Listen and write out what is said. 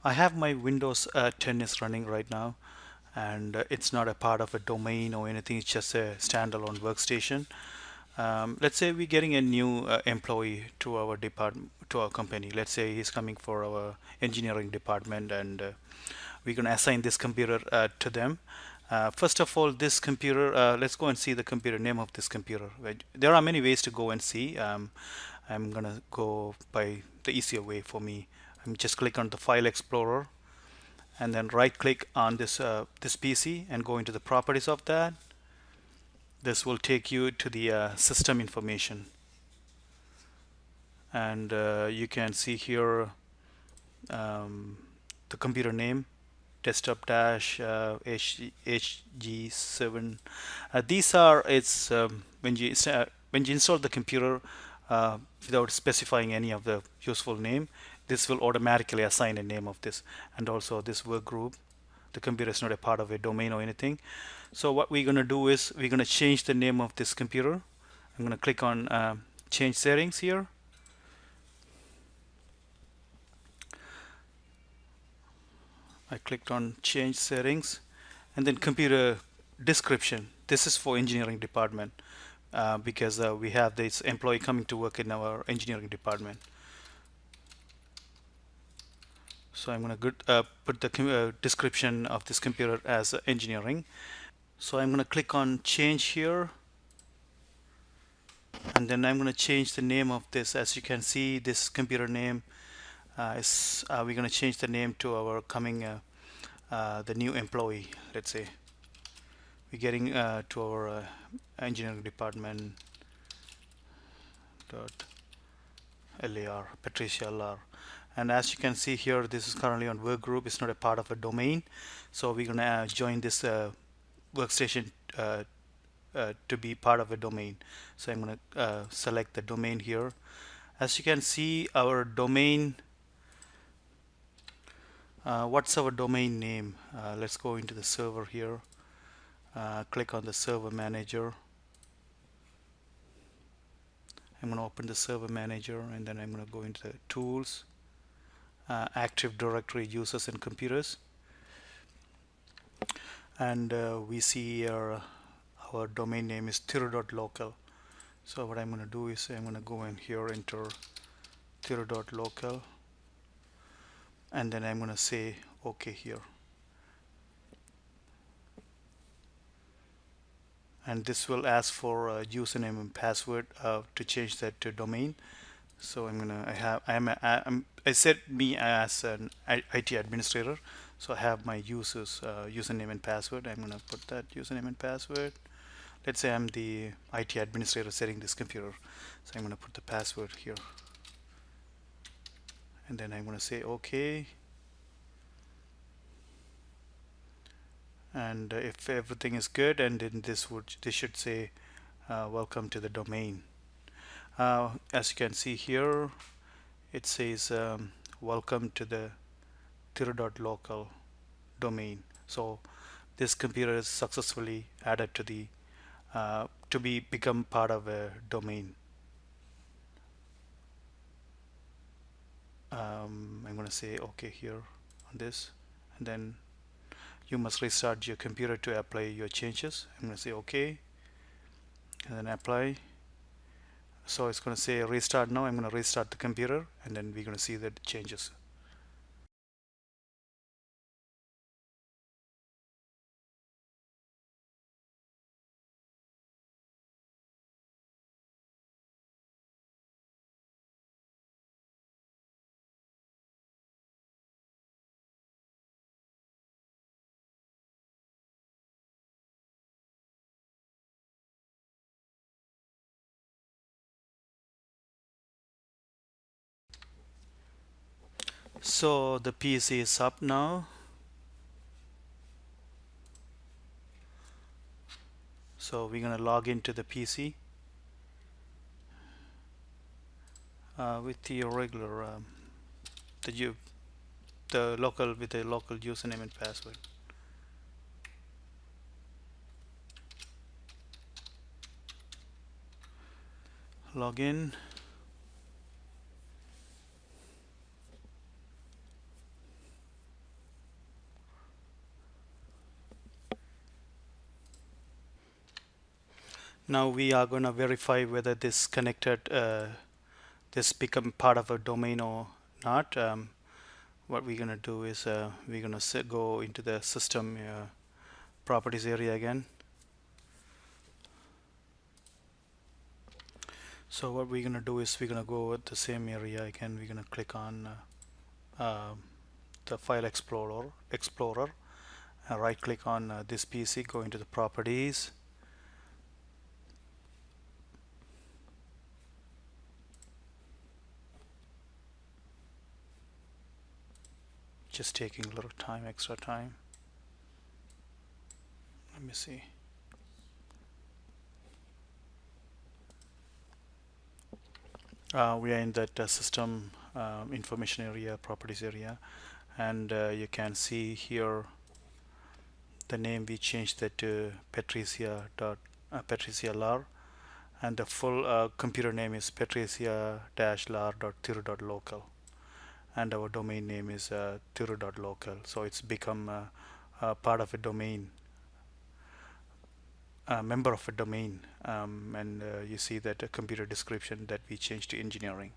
I have my Windows 10 is running right now, and it's not a part of a domain or anything. It's just a standalone workstation. Let's say we're getting a new employee to our department, to our company. Let's say he's coming for our engineering department, and we're going to assign this computer to them. First of all, this computer, let's go and see the computer name of this computer. Right? There are many ways to go and see. I'm going to go by the easier way for me. I'm just click on the File Explorer and then right click on this PC and go into the properties of that. This will take you to the system information, and you can see here um, the computer name, desktop dash HG7. These are it's when you install the computer without specifying any of the useful name, this will automatically assign a name of this. And also this work group, the computer is not a part of a domain or anything. So what we're going to do is we're going to change the name of this computer. I'm going to click on change settings here. I clicked on change settings, and then computer description. This is for engineering department because we have this employee coming to work in our engineering department. So I'm going to put the description of this computer as engineering. So I'm going to click on change here, and then I'm going to change the name of this. As you can see, this computer name we're going to change the name to our coming the new employee. Let's say we're getting to our engineering department dot lar Patricia LR. And as you can see here, this is currently on work group. It's not a part of a domain, so we're going to join this workstation to be part of a domain. So I'm going to select the domain here. As you can see, our domain, what's our domain name? Let's go into the server here, click on the server manager. I'm going to open the server manager, and then I'm going to go into the tools, Active Directory users and computers, and we see our domain name is theory.local. So what I'm going to do is I'm going to go in here, enter theory.local, and then I'm going to say OK here. And this will ask for a username and password to change that to domain. So I'm gonna I set me as an IT administrator, so I have my users username and password. I'm gonna put that username and password. Let's say I'm the IT administrator setting this computer, so I'm gonna put the password here, and then I'm gonna say OK. And if everything is good, and then this should say welcome to the domain. As you can see here, it says welcome to the theory.local domain. So this computer is successfully added to the to become part of a domain. I'm going to say OK here on this, and then you must restart your computer to apply your changes. I'm going to say OK, and then apply. So it's going to say restart now. I'm going to restart the computer, and then we're going to see the changes. So the PC is up now. So we're going to log into the PC with the regular the local with the local username and password. Log in. Now we are going to verify whether this connected, this become part of a domain or not. What we're going to do is we're going to go into the system properties area again. So what we're going to do is we're going to go at the same area again. We're going to click on the file explorer, right click on this PC, go into the properties. Just taking a little time, extra time. Let me see. We are in that system information area, properties area, and you can see here the name we changed that to Patricia Lar, and the full computer name is patricia-lar.thiru.local, and our domain name is thiru.local. So it's become part of a domain, a member of a domain, and you see that a computer description that we changed to engineering.